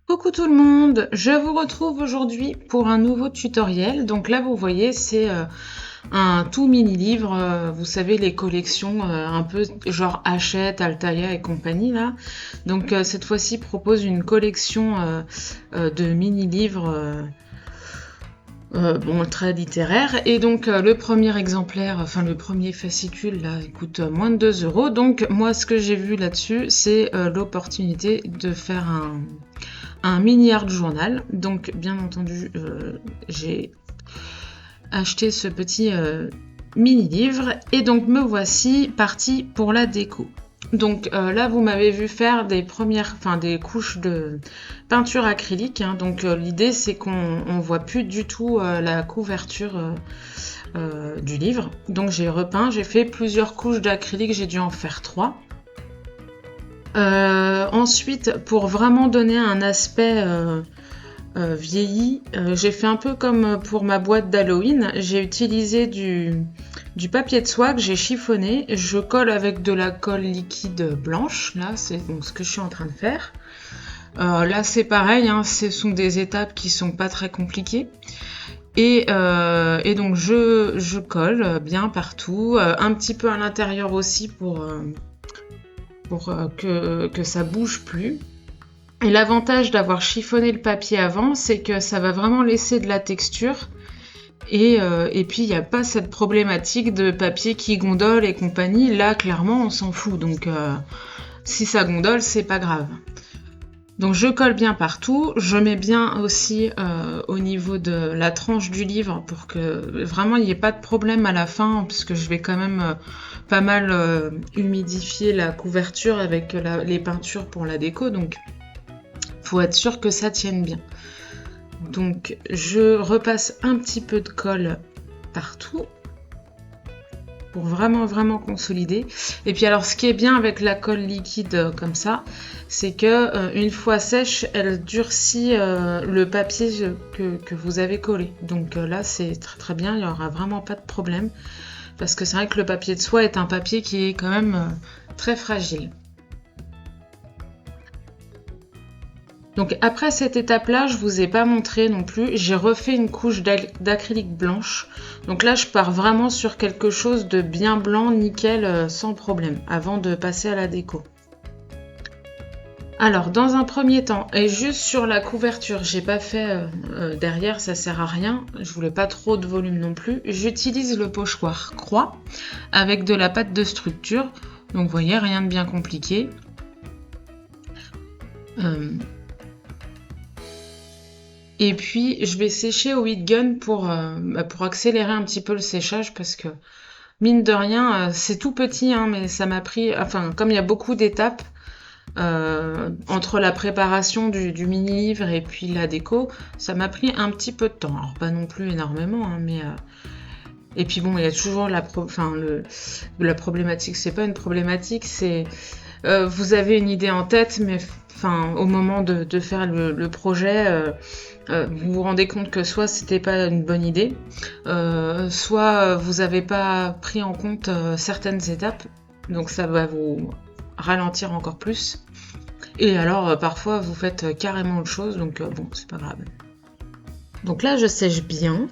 Coucou tout le monde, je vous retrouve aujourd'hui pour un nouveau tutoriel. Donc là vous voyez c'est un tout mini livre, vous savez les collections un peu genre Hachette, Altaïa et compagnie là. Donc cette fois-ci propose une collection de mini livres bon, très littéraire. Et donc le premier exemplaire, enfin le premier fascicule là, il coûte moins de 2 €. Donc moi ce que j'ai vu là-dessus, c'est l'opportunité de faire un mini art journal. Donc bien entendu, j'ai acheté ce petit mini livre et donc me voici partie pour la déco. Donc là vous m'avez vu faire des couches de peinture acrylique, hein. Donc l'idée c'est qu'on voit plus du tout la couverture du livre. Donc j'ai repeint, j'ai fait plusieurs couches d'acrylique, j'ai dû en faire 3. Ensuite, pour vraiment donner un aspect vieilli, j'ai fait un peu comme pour ma boîte d'Halloween. J'ai utilisé du papier de soie que j'ai chiffonné. Je colle avec de la colle liquide blanche. Là, c'est donc ce que je suis en train de faire. Là, c'est pareil, hein, ce sont des étapes qui sont pas très compliquées. Et donc, je colle bien partout, un petit peu à l'intérieur aussi pour que ça bouge plus. Et l'avantage d'avoir chiffonné le papier avant, c'est que ça va vraiment laisser de la texture. Et puis, il n'y a pas cette problématique de papier qui gondole et compagnie. Là, clairement, on s'en fout. Donc, si ça gondole, c'est pas grave. Donc, je colle bien partout. Je mets bien aussi au niveau de la tranche du livre pour que vraiment il n'y ait pas de problème à la fin, puisque je vais quand même pas mal humidifier la couverture avec les peintures pour la déco. Donc, faut être sûr que ça tienne bien. Donc je repasse un petit peu de colle partout pour vraiment consolider. Et puis alors ce qui est bien avec la colle liquide comme ça, c'est que une fois sèche, elle durcit le papier que vous avez collé. Donc là c'est très bien, il n'y aura vraiment pas de problème. Parce que c'est vrai que le papier de soie est un papier qui est quand même très fragile. Donc après cette étape-là, je vous ai pas montré non plus, j'ai refait une couche d'acrylique blanche. Donc là, je pars vraiment sur quelque chose de bien blanc, nickel, sans problème, avant de passer à la déco. Alors, dans un premier temps, et juste sur la couverture, j'ai pas fait derrière, ça sert à rien, je voulais pas trop de volume non plus, j'utilise le pochoir croix avec de la pâte de structure. Donc vous voyez, rien de bien compliqué. Et puis, je vais sécher au heat gun pour accélérer un petit peu le séchage parce que, mine de rien, c'est tout petit, hein, mais ça m'a pris... Enfin, comme il y a beaucoup d'étapes entre la préparation du mini-livre et puis la déco, ça m'a pris un petit peu de temps. Alors, pas non plus énormément, hein, mais... Et puis bon, il y a toujours la problématique. C'est pas une problématique, c'est... vous avez une idée en tête, mais au moment de faire le projet... vous vous rendez compte que soit c'était pas une bonne idée, soit vous n'avez pas pris en compte certaines étapes, donc ça va vous ralentir encore plus. Et alors parfois vous faites carrément autre chose, donc bon, c'est pas grave. Donc là je sèche bien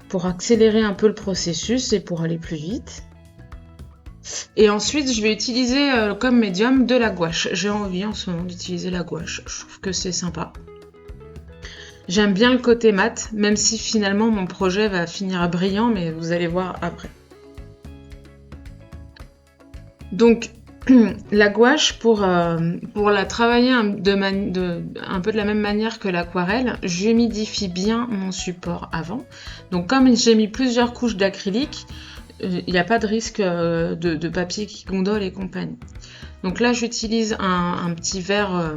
pour accélérer un peu le processus et pour aller plus vite. Et ensuite je vais utiliser comme médium de la gouache. J'ai envie en ce moment d'utiliser la gouache, je trouve que c'est sympa. J'aime bien le côté mat, même si finalement mon projet va finir brillant, mais vous allez voir après. Donc la gouache, pour la travailler un peu de la même manière que l'aquarelle, j'humidifie bien mon support avant. Donc comme j'ai mis plusieurs couches d'acrylique, il n'y a pas de risque de papier qui gondole et compagnie. Donc là j'utilise un petit verre...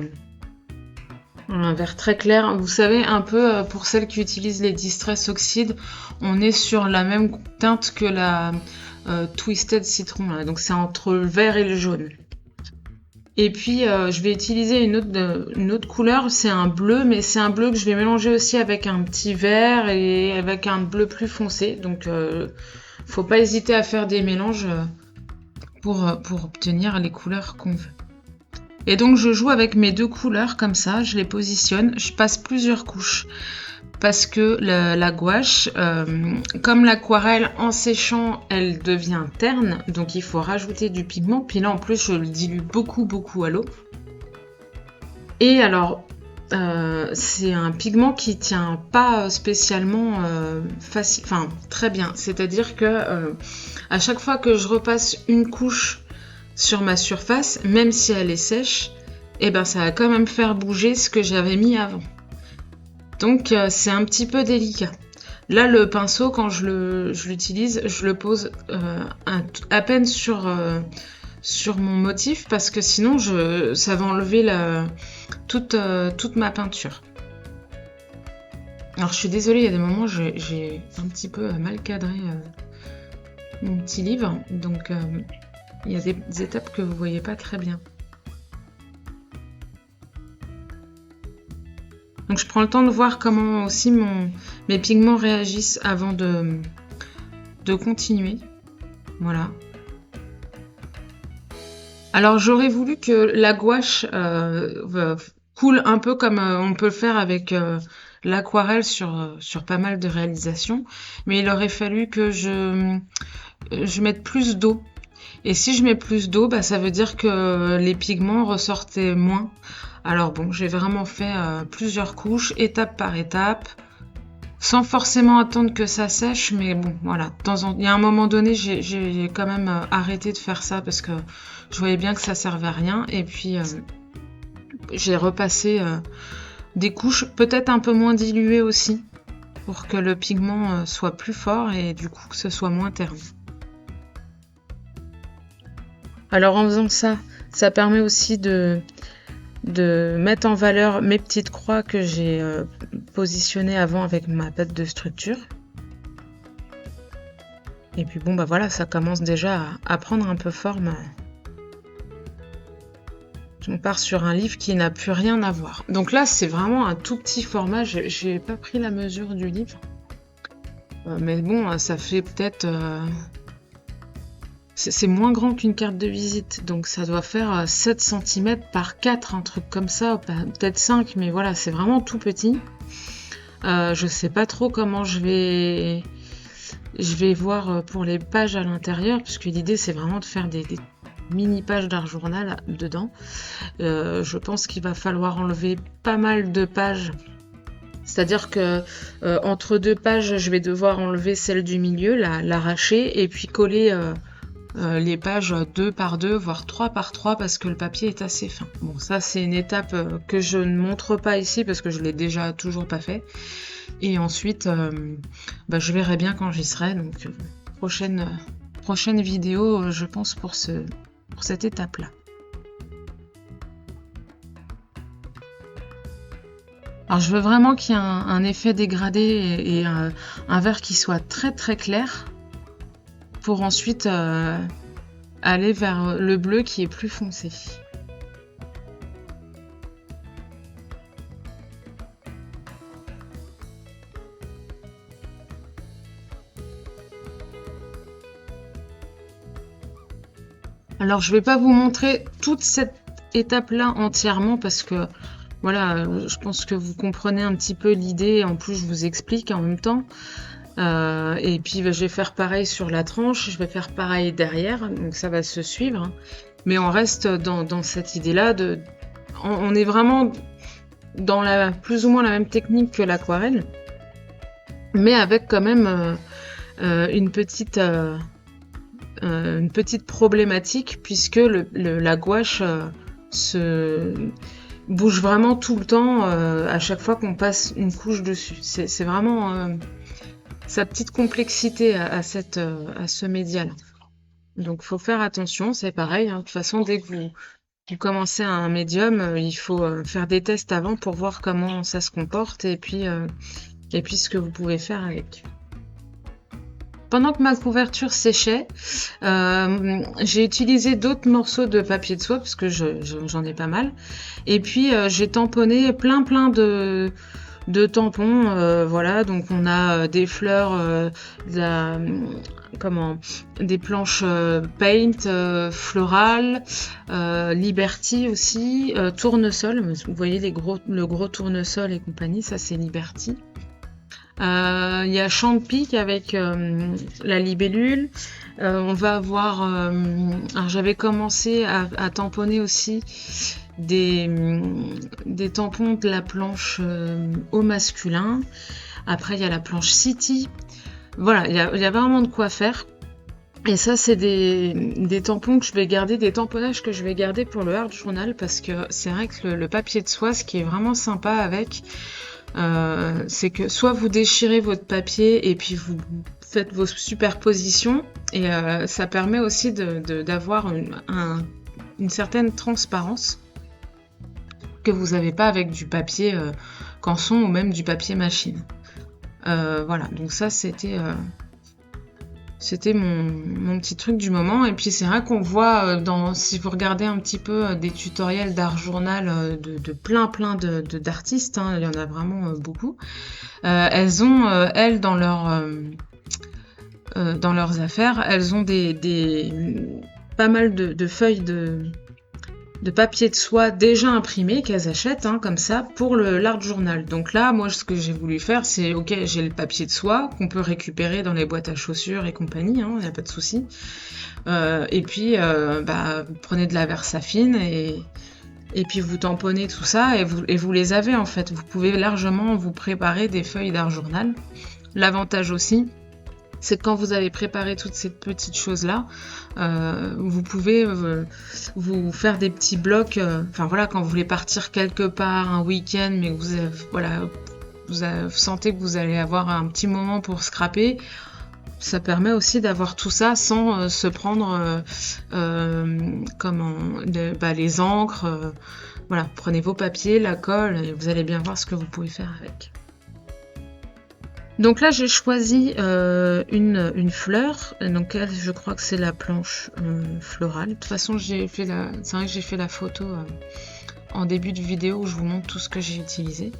un vert très clair, vous savez, un peu pour celles qui utilisent les Distress Oxide, on est sur la même teinte que la Twisted Citron, là. Donc c'est entre le vert et le jaune. Et puis je vais utiliser une autre couleur, c'est un bleu, mais c'est un bleu que je vais mélanger aussi avec un petit vert et avec un bleu plus foncé. Donc faut pas hésiter à faire des mélanges pour obtenir les couleurs qu'on veut. Et donc je joue avec mes 2 couleurs comme ça, je les positionne, je passe plusieurs couches. Parce que la gouache, comme l'aquarelle en séchant, elle devient terne, donc il faut rajouter du pigment. Puis là en plus je le dilue beaucoup à l'eau. Et alors c'est un pigment qui tient pas spécialement facile, enfin très bien. C'est-à-dire que à chaque fois que je repasse une couche sur ma surface, même si elle est sèche, et ben ça va quand même faire bouger ce que j'avais mis avant. Donc c'est un petit peu délicat. Là le pinceau quand je l'utilise, je le pose à peine sur mon motif parce que sinon ça va enlever toute ma peinture. Alors je suis désolée, il y a des moments j'ai un petit peu mal cadré mon petit livre, donc il y a des étapes que vous voyez pas très bien. Donc je prends le temps de voir comment aussi mes pigments réagissent avant de continuer. Voilà. Alors j'aurais voulu que la gouache coule un peu comme on peut le faire avec l'aquarelle sur pas mal de réalisations, mais il aurait fallu que je mette plus d'eau. Et si je mets plus d'eau, bah, ça veut dire que les pigments ressortaient moins. Alors bon, j'ai vraiment fait plusieurs couches, étape par étape, sans forcément attendre que ça sèche, mais bon, voilà. Il y a un moment donné, j'ai quand même arrêté de faire ça parce que je voyais bien que ça servait à rien. Et puis, j'ai repassé des couches, peut-être un peu moins diluées aussi, pour que le pigment soit plus fort et du coup que ce soit moins terne. Alors en faisant ça, ça permet aussi de mettre en valeur mes petites croix que j'ai positionnées avant avec ma pâte de structure. Et puis bon bah voilà, ça commence déjà à prendre un peu forme. On part sur un livre qui n'a plus rien à voir. Donc là c'est vraiment un tout petit format, j'ai pas pris la mesure du livre. Mais bon, ça fait peut-être... c'est moins grand qu'une carte de visite, donc ça doit faire 7 cm par 4, un truc comme ça, peut-être 5, mais voilà, c'est vraiment tout petit. Je sais pas trop comment je vais voir pour les pages à l'intérieur, puisque l'idée c'est vraiment de faire des mini pages d'art journal dedans. Je pense qu'il va falloir enlever pas mal de pages. C'est-à-dire que entre 2 pages, je vais devoir enlever celle du milieu, l'arracher, et puis coller les pages 2 par 2, voire 3 par 3, parce que le papier est assez fin. Bon, ça c'est une étape que je ne montre pas ici, parce que je l'ai déjà toujours pas fait. Et ensuite, je verrai bien quand j'y serai. Donc, prochaine vidéo, je pense, pour cette étape-là. Alors je veux vraiment qu'il y ait un effet dégradé et un vert qui soit très très clair pour ensuite aller vers le bleu qui est plus foncé. Alors je vais pas vous montrer toute cette étape-là entièrement parce que voilà, je pense que vous comprenez un petit peu l'idée. En plus, je vous explique en même temps. Et puis, je vais faire pareil sur la tranche. Je vais faire pareil derrière. Donc, ça va se suivre. Mais on reste dans cette idée-là. On est vraiment dans plus ou moins la même technique que l'aquarelle. Mais avec quand même une petite problématique puisque la gouache bouge vraiment tout le temps à chaque fois qu'on passe une couche dessus. C'est vraiment sa petite complexité à ce média-là. Donc faut faire attention, c'est pareil. De toute façon, dès que vous commencez un médium, il faut faire des tests avant pour voir comment ça se comporte et puis ce que vous pouvez faire avec. Pendant que ma couverture séchait, j'ai utilisé d'autres morceaux de papier de soie parce que j'en ai pas mal. Et puis j'ai tamponné plein de de tampons, voilà, donc on a des fleurs, de la- comment, des planches paint, florales, Liberty aussi, tournesol, vous voyez le gros tournesol et compagnie, ça c'est Liberty. Il y a Champic avec la libellule. On va avoir. Alors j'avais commencé à tamponner aussi des tampons de la planche au masculin. Après, il y a la planche City. Voilà, il y a vraiment de quoi faire. Et ça, c'est des tampons que je vais garder, des tamponnages que je vais garder pour le hard journal parce que c'est vrai que le papier de soie, ce qui est vraiment sympa avec, c'est que soit vous déchirez votre papier et puis vous faites vos superpositions et ça permet aussi d'avoir une certaine transparence que vous n'avez pas avec du papier canson ou même du papier machine. Voilà, donc ça c'était mon petit truc du moment. Et puis c'est vrai qu'on voit, si vous regardez un petit peu des tutoriels d'art journal de plein d'artistes, hein, il y en a vraiment beaucoup, elles ont, elles, dans leurs affaires, elles ont pas mal de feuilles de papier de soie déjà imprimé qu'elles achètent, hein, comme ça, pour l'art journal. Donc là, moi, ce que j'ai voulu faire, c'est, ok, j'ai le papier de soie qu'on peut récupérer dans les boîtes à chaussures et compagnie, hein, y a pas de souci. Et puis, prenez de la Versafine et puis vous tamponnez tout ça et vous les avez en fait. Vous pouvez largement vous préparer des feuilles d'art journal. L'avantage aussi, c'est que quand vous avez préparé toutes ces petites choses-là, vous pouvez vous faire des petits blocs. Enfin voilà, quand vous voulez partir quelque part un week-end, mais que vous sentez que vous allez avoir un petit moment pour scraper, ça permet aussi d'avoir tout ça sans se prendre les encres. Voilà, prenez vos papiers, la colle, et vous allez bien voir ce que vous pouvez faire avec. Donc là, j'ai choisi une fleur. Donc elle, je crois que c'est la planche florale. De toute façon, c'est vrai que j'ai fait la photo en début de vidéo où je vous montre tout ce que j'ai utilisé.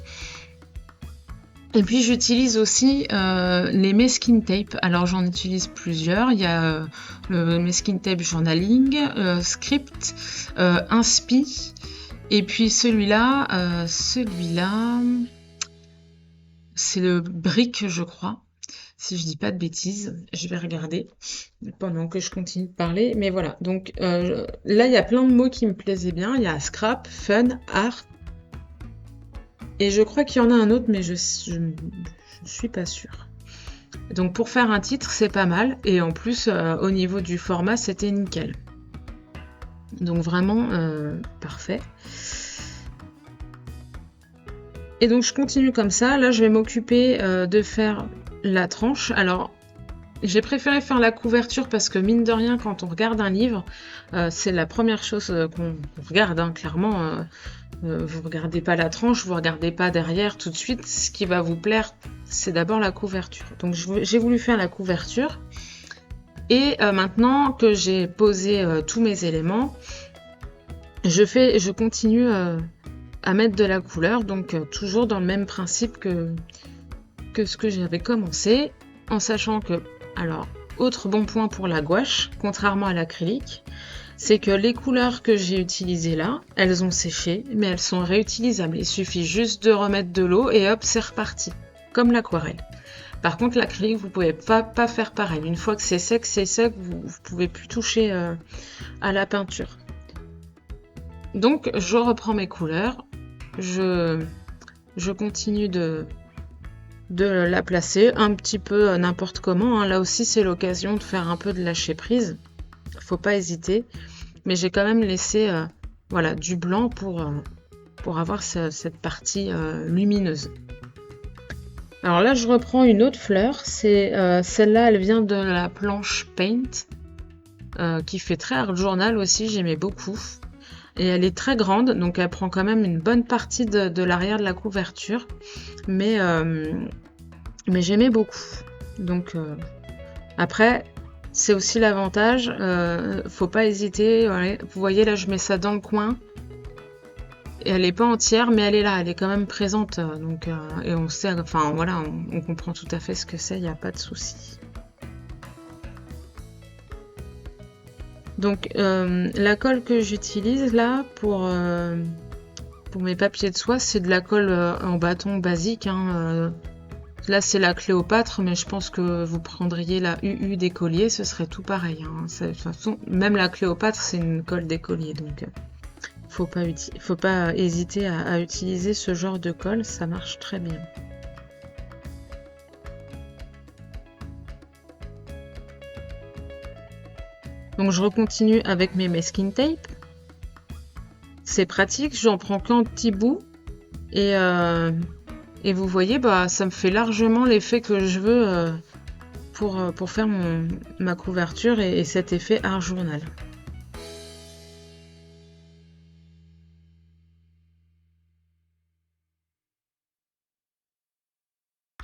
Et puis j'utilise aussi les Meskin Tape. Alors j'en utilise plusieurs. Il y a le Meskin Tape Journaling, Script, Inspi. Et puis celui-là, c'est le Brick, je crois. Si je dis pas de bêtises, je vais regarder pendant que je continue de parler. Mais voilà, donc là, il y a plein de mots qui me plaisaient bien. Il y a scrap, fun, art. Et je crois qu'il y en a un autre, mais je suis pas sûre. Donc pour faire un titre, c'est pas mal. Et en plus, au niveau du format, c'était nickel. Donc vraiment parfait. Et donc je continue comme ça. Là, je vais m'occuper de faire la tranche. Alors, j'ai préféré faire la couverture parce que mine de rien, quand on regarde un livre, c'est la première chose qu'on regarde, hein, clairement. Vous regardez pas la tranche, vous regardez pas derrière tout de suite. Ce qui va vous plaire, c'est d'abord la couverture. Donc j'ai voulu faire la couverture. Et maintenant que j'ai posé tous mes éléments, je continue à mettre de la couleur. Donc toujours dans le même principe que ce que j'avais commencé, en sachant que, alors, autre bon point pour la gouache, contrairement à l'acrylique, c'est que les couleurs que j'ai utilisées là, elles ont séché, mais elles sont réutilisables. Il suffit juste de remettre de l'eau et hop, c'est reparti, comme l'aquarelle. Par contre, l'acrylique, vous pouvez pas faire pareil. Une fois que c'est sec, vous pouvez plus toucher à la peinture. Donc, je reprends mes couleurs, je continue de la placer un petit peu n'importe comment, hein. Là aussi, c'est l'occasion de faire un peu de lâcher prise. Faut pas hésiter. Mais j'ai quand même laissé du blanc pour avoir cette partie lumineuse. Alors là, je reprends une autre fleur. C'est celle-là, elle vient de la planche Paint, qui fait très art journal aussi. J'aimais beaucoup. Et elle est très grande, donc elle prend quand même une bonne partie de l'arrière de la couverture. Mais j'aimais beaucoup. Donc après, c'est aussi l'avantage. Faut pas hésiter. Ouais. Vous voyez là, je mets ça dans le coin. elle n'est pas entière, mais elle est là, elle est quand même présente. Donc, et on sait, enfin voilà, on comprend tout à fait ce que c'est, il n'y a pas de souci. Donc la colle que j'utilise là pour mes papiers de soie, c'est de la colle en bâton basique. Là, c'est la Cléopâtre, mais je pense que vous prendriez la UU d'écolier, ce serait tout pareil. De toute façon, même la Cléopâtre, c'est une colle d'écolier, donc faut pas hésiter à utiliser ce genre de colle, ça marche très bien. Donc je recontinue avec mes masking tape. C'est pratique, j'en prends qu'un petit bout et vous voyez, bah ça me fait largement l'effet que je veux pour faire ma couverture et cet effet art journal.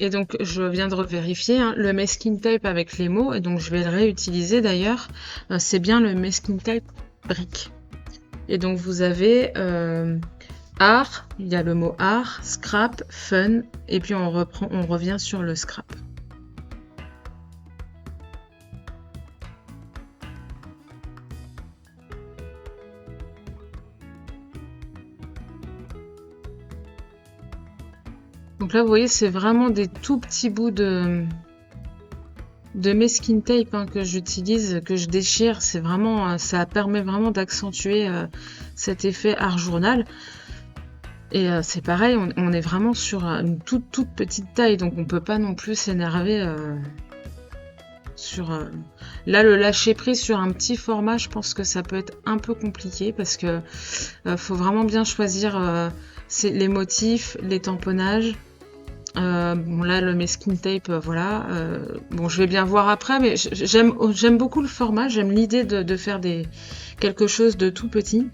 Et donc je viens de revérifier le masking tape avec les mots, et donc je vais le réutiliser d'ailleurs. C'est bien le masking tape brique. Et donc vous avez art, il y a le mot art, scrap, fun, et puis on revient sur le scrap. Donc là, vous voyez, c'est vraiment des tout petits bouts de masking tape que j'utilise, que je déchire. C'est vraiment, ça permet vraiment d'accentuer cet effet art journal. Et c'est pareil, on est vraiment sur une toute petite taille, donc on peut pas non plus s'énerver sur... Là, le lâcher prise sur un petit format, je pense que ça peut être un peu compliqué parce que faut vraiment bien choisir les motifs, les tamponnages. Bon là le masking tape voilà bon je vais bien voir après, mais j'aime beaucoup le format, j'aime l'idée de faire quelque chose de tout petit,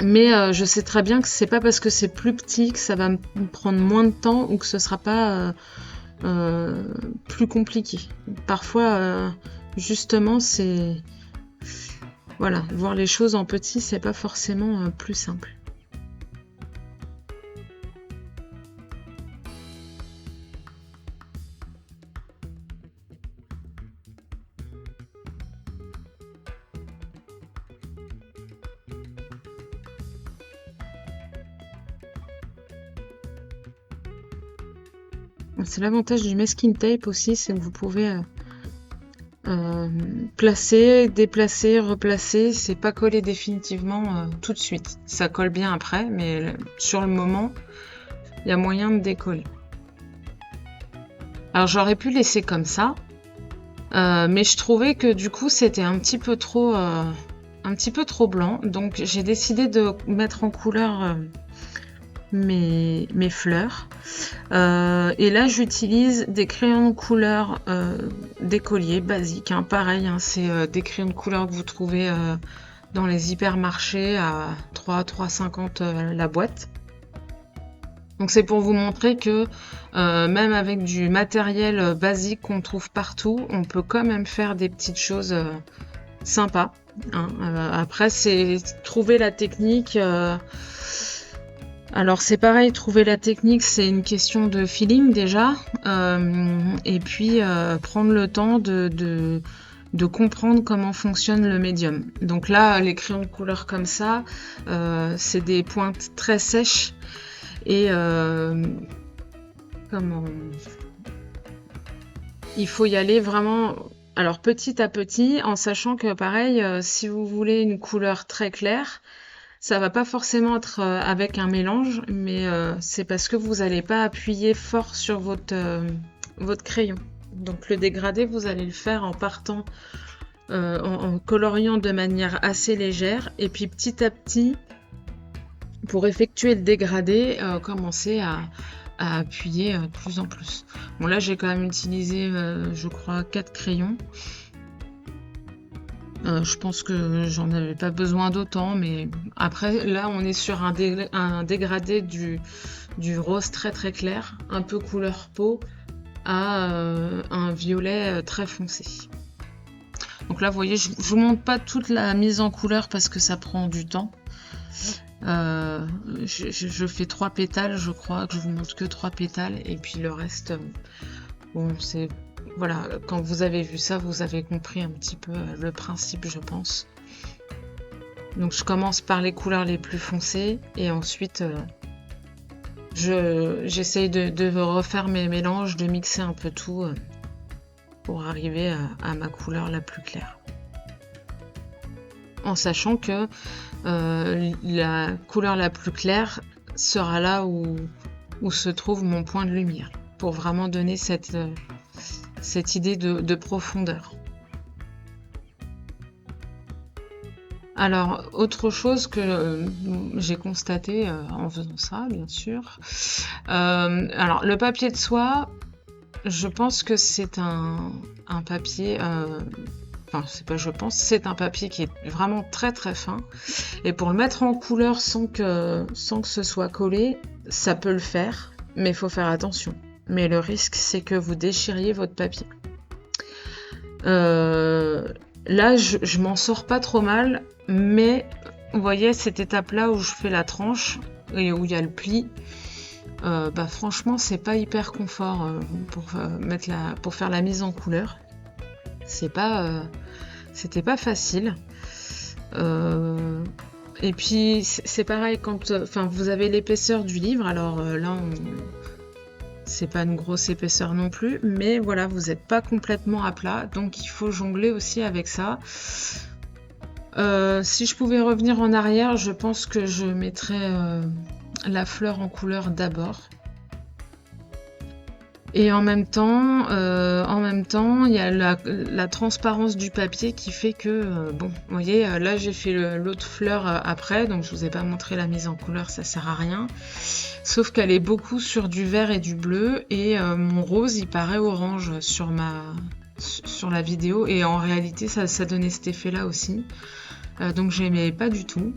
mais je sais très bien que c'est pas parce que c'est plus petit que ça va me prendre moins de temps ou que ce sera pas plus compliqué. Parfois justement c'est voilà, voir les choses en petit, c'est pas forcément plus simple. C'est l'avantage du masking tape aussi, c'est que vous pouvez placer, déplacer, replacer, c'est pas collé définitivement tout de suite. Ça colle bien après, mais sur le moment, il y a moyen de décoller. Alors j'aurais pu laisser comme ça, mais je trouvais que du coup c'était un petit peu trop blanc, donc j'ai décidé de mettre en couleur mes fleurs. Et là j'utilise des crayons de couleur d'écolier basiques, pareil, c'est des crayons de couleur que vous trouvez dans les hypermarchés à 3,50 la boîte. Donc c'est pour vous montrer que même avec du matériel basique qu'on trouve partout, on peut quand même faire des petites choses sympas. Après c'est trouver la technique. Alors c'est pareil, trouver la technique, c'est une question de feeling déjà, et puis prendre le temps de comprendre comment fonctionne le médium. Donc là, les crayons de couleur comme ça, c'est des pointes très sèches, et il faut y aller vraiment, alors petit à petit, en sachant que pareil, si vous voulez une couleur très claire, ça va pas forcément être avec un mélange, mais c'est parce que vous n'allez pas appuyer fort sur votre crayon. Donc le dégradé, vous allez le faire en partant, en coloriant de manière assez légère, et puis petit à petit, pour effectuer le dégradé, commencer à appuyer de plus en plus. Bon là j'ai quand même utilisé, je crois, 4 crayons. Je pense que j'en avais pas besoin d'autant, mais après là on est sur un dégradé du rose très très clair, un peu couleur peau, à un violet très foncé. Donc là vous voyez, je vous montre pas toute la mise en couleur parce que ça prend du temps. Je fais 3 pétales, je crois, que je vous montre que 3 pétales, et puis le reste, bon, c'est... Voilà, quand vous avez vu ça, vous avez compris un petit peu le principe, je pense. Donc je commence par les couleurs les plus foncées, et ensuite j'essaye de refaire mes mélanges, de mixer un peu tout pour arriver à ma couleur la plus claire. En sachant que la couleur la plus claire sera là où se trouve mon point de lumière, pour vraiment donner cette idée de profondeur. Alors, autre chose que j'ai constaté en faisant ça, bien sûr. Alors, le papier de soie, je pense que c'est un papier... Enfin, c'est pas je pense, c'est un papier qui est vraiment très très fin. Et pour le mettre en couleur sans que ce soit collé, ça peut le faire, mais il faut faire attention. Mais le risque, c'est que vous déchiriez votre papier. Là, je m'en sors pas trop mal, mais vous voyez cette étape-là où je fais la tranche et où il y a le pli, franchement, c'est pas hyper confort pour faire la mise en couleur. C'était pas facile. Et puis c'est pareil quand vous avez l'épaisseur du livre, alors là c'est pas une grosse épaisseur non plus, mais voilà, vous n'êtes pas complètement à plat, donc il faut jongler aussi avec ça. Si je pouvais revenir en arrière, je pense que je mettrais la fleur en couleur d'abord. Et en même temps, il y a la transparence du papier qui fait que, bon, vous voyez, là j'ai fait l'autre fleur après, donc je vous ai pas montré la mise en couleur, ça sert à rien. Sauf qu'elle est beaucoup sur du vert et du bleu, et mon rose il paraît orange sur la vidéo, et en réalité ça donnait cet effet-là aussi. Donc j'aimais pas du tout.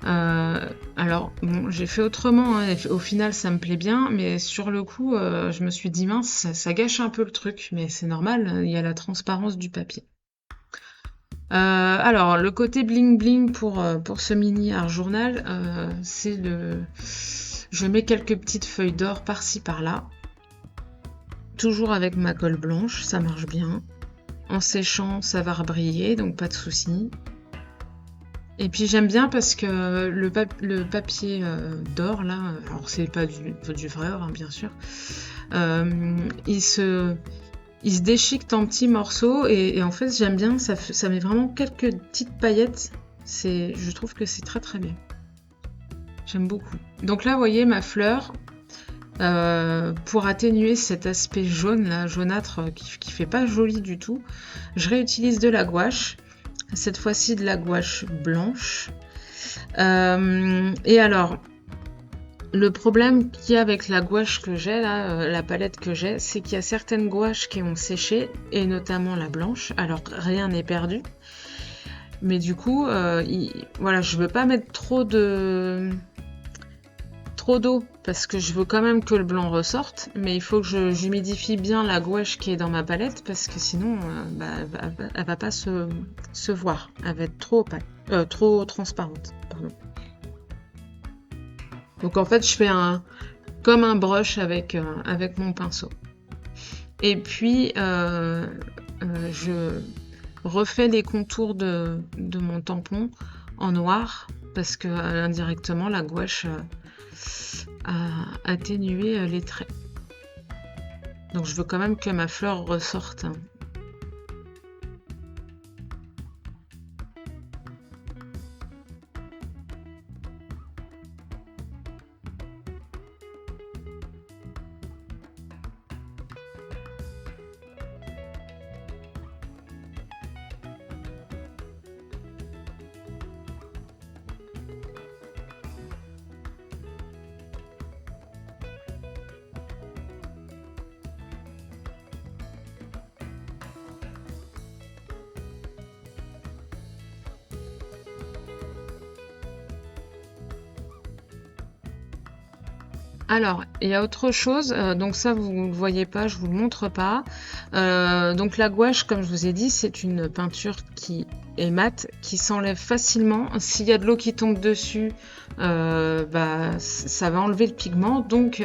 Alors bon, j'ai fait autrement, hein, et au final ça me plaît bien, mais sur le coup je me suis dit mince, ça gâche un peu le truc, mais c'est normal, il y a la transparence du papier. Alors le côté bling bling pour ce mini art journal, c'est je mets quelques petites feuilles d'or par-ci par-là, toujours avec ma colle blanche, ça marche bien. En séchant ça va rebriller, donc pas de souci. Et puis j'aime bien parce que le papier d'or là, alors c'est pas du vrai or hein, bien sûr, il se déchiquette en petits morceaux, et en fait j'aime bien, ça met vraiment quelques petites paillettes, je trouve que c'est très très bien. J'aime beaucoup. Donc là vous voyez ma fleur, pour atténuer cet aspect jaune là, jaunâtre, qui fait pas joli du tout, je réutilise de la gouache. Cette fois-ci de la gouache blanche. Et alors, le problème qu'il y a avec la gouache que j'ai là, la palette que j'ai, c'est qu'il y a certaines gouaches qui ont séché, et notamment la blanche. Alors rien n'est perdu, mais du coup, voilà, je veux pas mettre trop d'eau parce que je veux quand même que le blanc ressorte, mais il faut que j'humidifie bien la gouache qui est dans ma palette, parce que sinon elle va pas se voir, elle va être trop opaque, trop transparente, pardon. Donc en fait je fais comme un brush avec mon pinceau, et puis je refais les contours de mon tampon en noir, parce que indirectement la gouache à atténuer les traits. Donc je veux quand même que ma fleur ressorte. Alors, il y a autre chose, donc ça vous ne le voyez pas, je vous le montre pas. Donc la gouache, comme je vous ai dit, c'est une peinture qui et mat qui s'enlève facilement. S'il y a de l'eau qui tombe dessus, ça va enlever le pigment. Donc,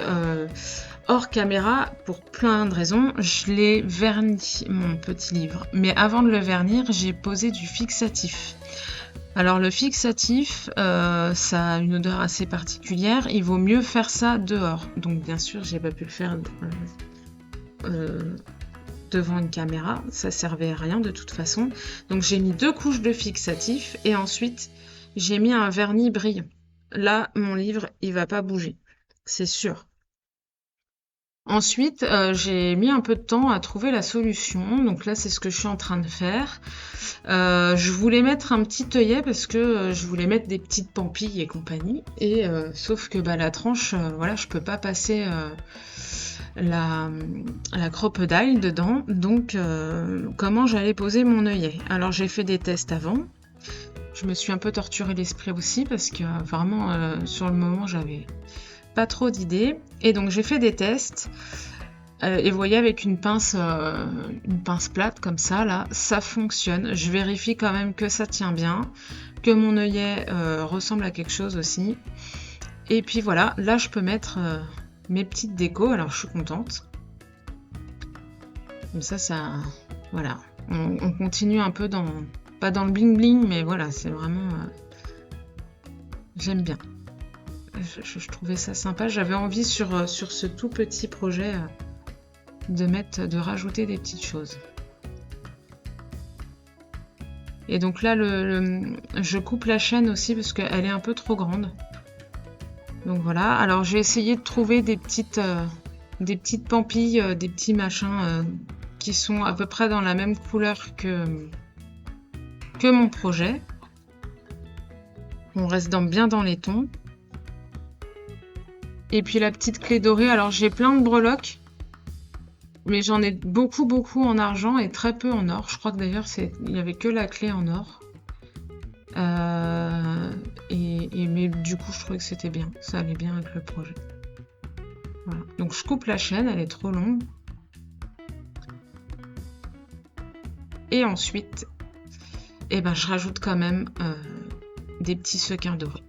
hors caméra, pour plein de raisons, je l'ai verni, mon petit livre. Mais avant de le vernir, j'ai posé du fixatif. Alors le fixatif, ça a une odeur assez particulière. Il vaut mieux faire ça dehors. Donc bien sûr, j'ai pas pu le faire devant une caméra, ça servait à rien de toute façon. Donc j'ai mis 2 couches de fixatif et ensuite j'ai mis un vernis brillant. Là, mon livre, il va pas bouger, c'est sûr. Ensuite, j'ai mis un peu de temps à trouver la solution. Donc là, c'est ce que je suis en train de faire. Je voulais mettre un petit œillet parce que je voulais mettre des petites pampilles et compagnie. Et sauf que la tranche, voilà, je peux pas passer la crocodile dedans. Donc, comment j'allais poser mon œillet? Alors, j'ai fait des tests avant. Je me suis un peu torturé l'esprit aussi parce que vraiment, sur le moment, j'avais pas trop d'idées. Et donc, j'ai fait des tests. Et vous voyez, avec une pince plate comme ça, là, ça fonctionne. Je vérifie quand même que ça tient bien, que mon œillet ressemble à quelque chose aussi. Et puis voilà, là, je peux mettre mes petites décos. Alors, je suis contente. Comme ça, voilà. On continue un peu pas dans le bling bling, mais voilà, c'est vraiment... j'aime bien. Je trouvais ça sympa. J'avais envie sur ce tout petit projet de rajouter des petites choses. Et donc là, je coupe la chaîne aussi parce qu'elle est un peu trop grande. Donc voilà. Alors j'ai essayé de trouver des petites pampilles, des petits machins qui sont à peu près dans la même couleur que mon projet. On reste bien dans les tons. Et puis la petite clé dorée. Alors j'ai plein de breloques. Mais j'en ai beaucoup en argent et très peu en or. Je crois que d'ailleurs, il n'y avait que la clé en or. Mais du coup, je trouvais que c'était bien. Ça allait bien avec le projet. Voilà. Donc, je coupe la chaîne, elle est trop longue. Et ensuite, je rajoute quand même des petits sequins dorés.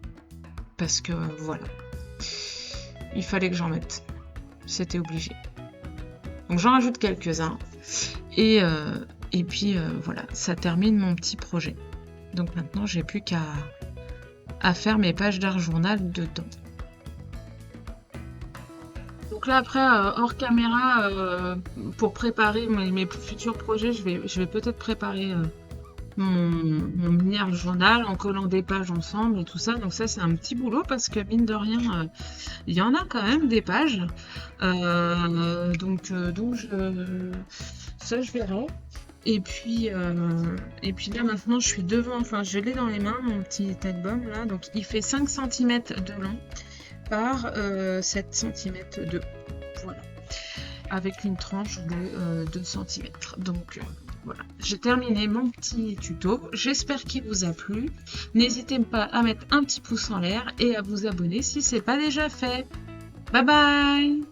Parce que, voilà. Il fallait que j'en mette. C'était obligé. Donc j'en rajoute quelques-uns et puis voilà, ça termine mon petit projet. Donc maintenant j'ai plus qu'à faire mes pages d'art journal dedans. Donc là après hors caméra pour préparer mes futurs projets, je vais peut-être préparer mon mini art journal en collant des pages ensemble et tout ça. Donc ça c'est un petit boulot parce que mine de rien il y en a quand même des pages. Donc ça je verrai. Et puis là maintenant je suis devant, enfin je l'ai dans les mains mon petit album là. Donc il fait 5 cm de long par 7 cm de haut. Voilà. Avec une tranche de 2 cm. Donc voilà, j'ai terminé mon petit tuto. J'espère qu'il vous a plu. N'hésitez pas à mettre un petit pouce en l'air et à vous abonner si ce n'est pas déjà fait. Bye bye!